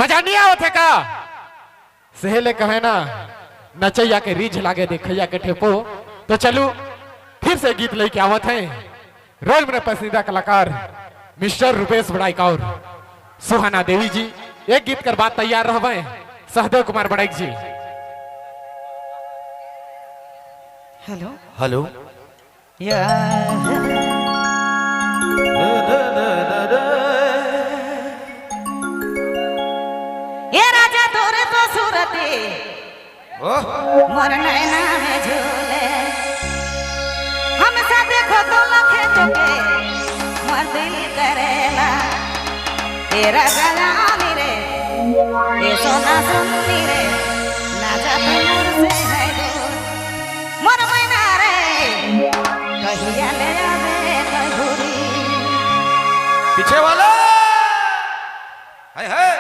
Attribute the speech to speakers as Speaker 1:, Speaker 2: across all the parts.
Speaker 1: मजा नहीं आओ थे का सहेले कहे ना नचैया के रीझ लागे देखैया के ठेपो। तो चलू फिर से गीत लेके आवत हैं रोल मेरे पसंदीदा कलाकार मिस्टर रुपेश बड़ाई कौर सुहाना देवी जी। एक गीत कर बात तैयार रहवे सहदेव कुमार बड़ाई जी।
Speaker 2: हेलो
Speaker 3: हेलो
Speaker 2: ये राजा तोरे तो सूरती मोर नैना में झूले हम सब देखो तो लखे चुके मोर दिल करेला तेरा गला मेरे ये सोना सुननी रे ना जाते मोर से है दूर मोर मैना रे कहिया ले आवे कधुरी
Speaker 3: पीछे वाला हाय हाय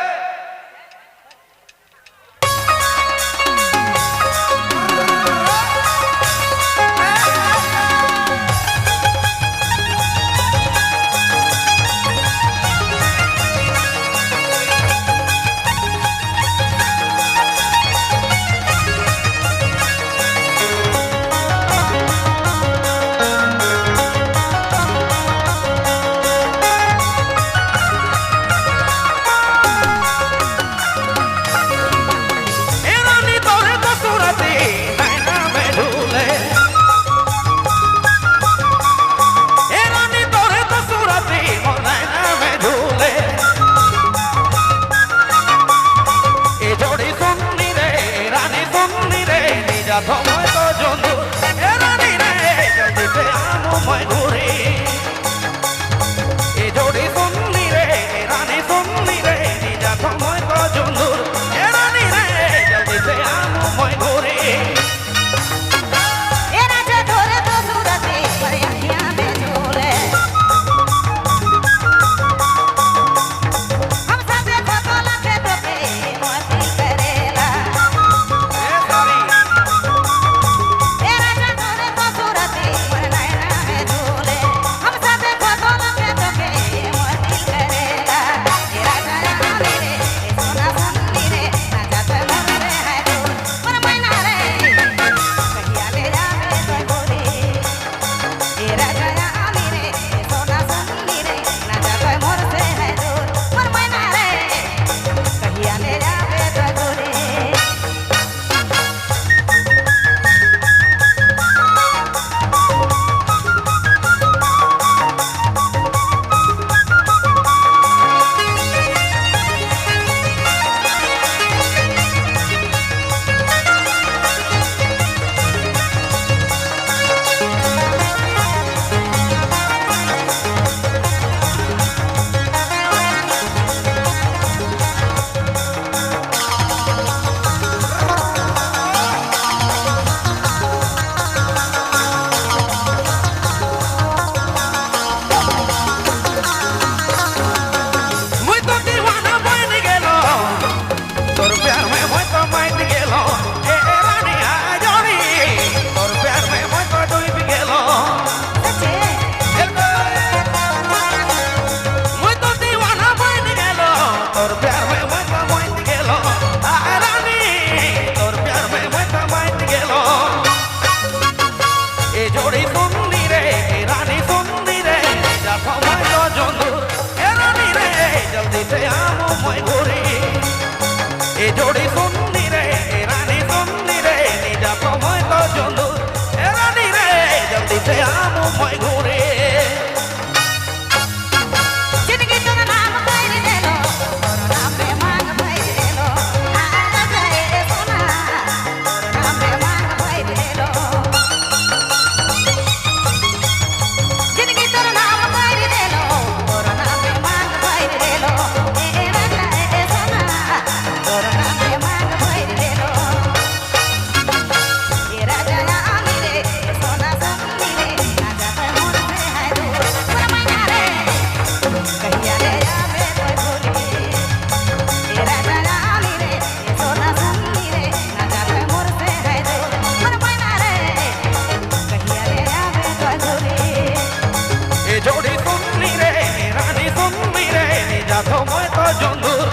Speaker 3: जोड़ी सुन रे रानी सुन रे जा तो मैं तो जोंदूर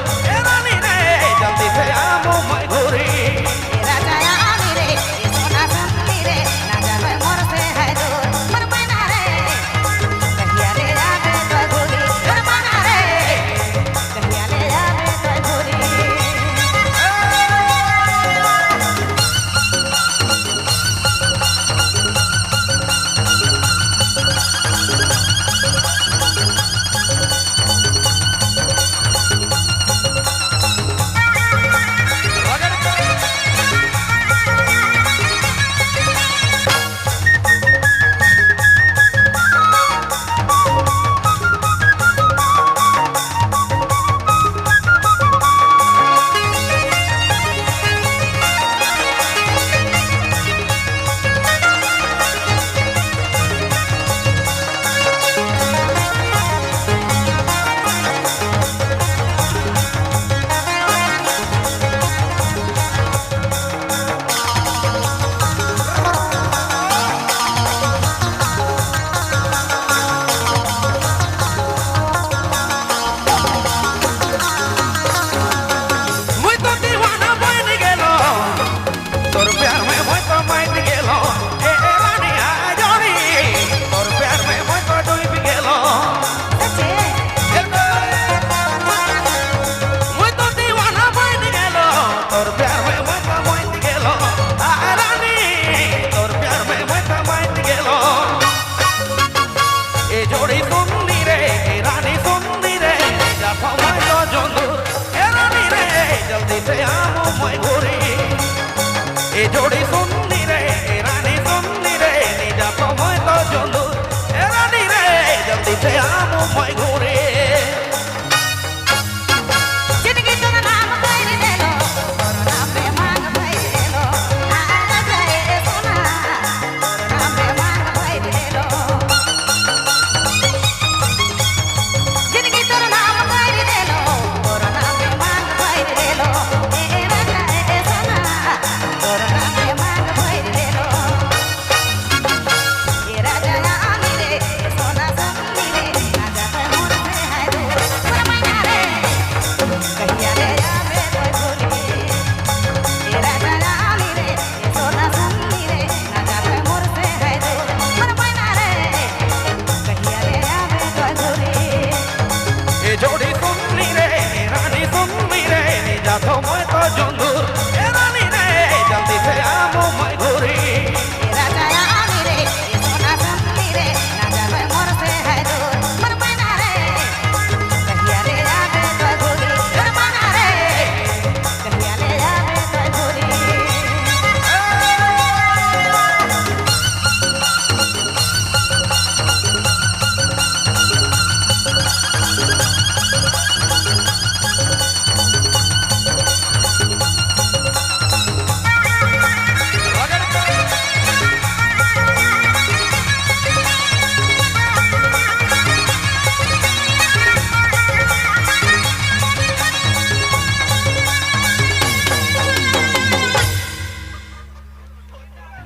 Speaker 3: रानी रे से आमो मैं घोरी
Speaker 2: ए राजा आमी रे ए सोना सुंदरी रे ना जावे मोर से है दूर मोर मैना रे कहिया ले आवे तो घोरी मोर मैना रे कहिया ले आवे तो घोरी
Speaker 3: जोड़ी सुंदी रे रानी सुंदी रे निजा तो मैं तो जोंदू रानी रे जल्दी से आमो मैं घोरे
Speaker 2: जिंदगी तो नाम कोई दे लो और नाम पे मांग भाई दे लो आ जाए सोना और नाम पे मांग भाई दे लो जिंदगी तो नाम कोई दे लो और नाम पे मांग भाई दे लो ए राजा ए सोना और नाम पे मांग भाई दे लो ए राजा आमी रे सोना सुंदरी रे ना जावे मोर से है दूर मोर मैना रे कहिया ले आवे तो घोरी ए राजा आमी रे ए सोना सुंदरी रे ना जावे मोर से है दूर मोर मैना रे कहिया ले आवे तो घोरी
Speaker 3: ये जोड़ी सुंदी रे रानी सुंदी रे निजा तो मैं तो जोंदू रानी रे जल्दी से आमो मैं घोरी
Speaker 2: ए राजा आमी रे ए सोना सुंदरी रे ना जावे मोर से है दूर मोर मैना रे कहिया ले आवे तो घोरी मोर मैना रे कहिया ले आवे तो घोरी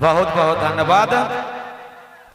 Speaker 3: बहुत बहुत धन्यवाद।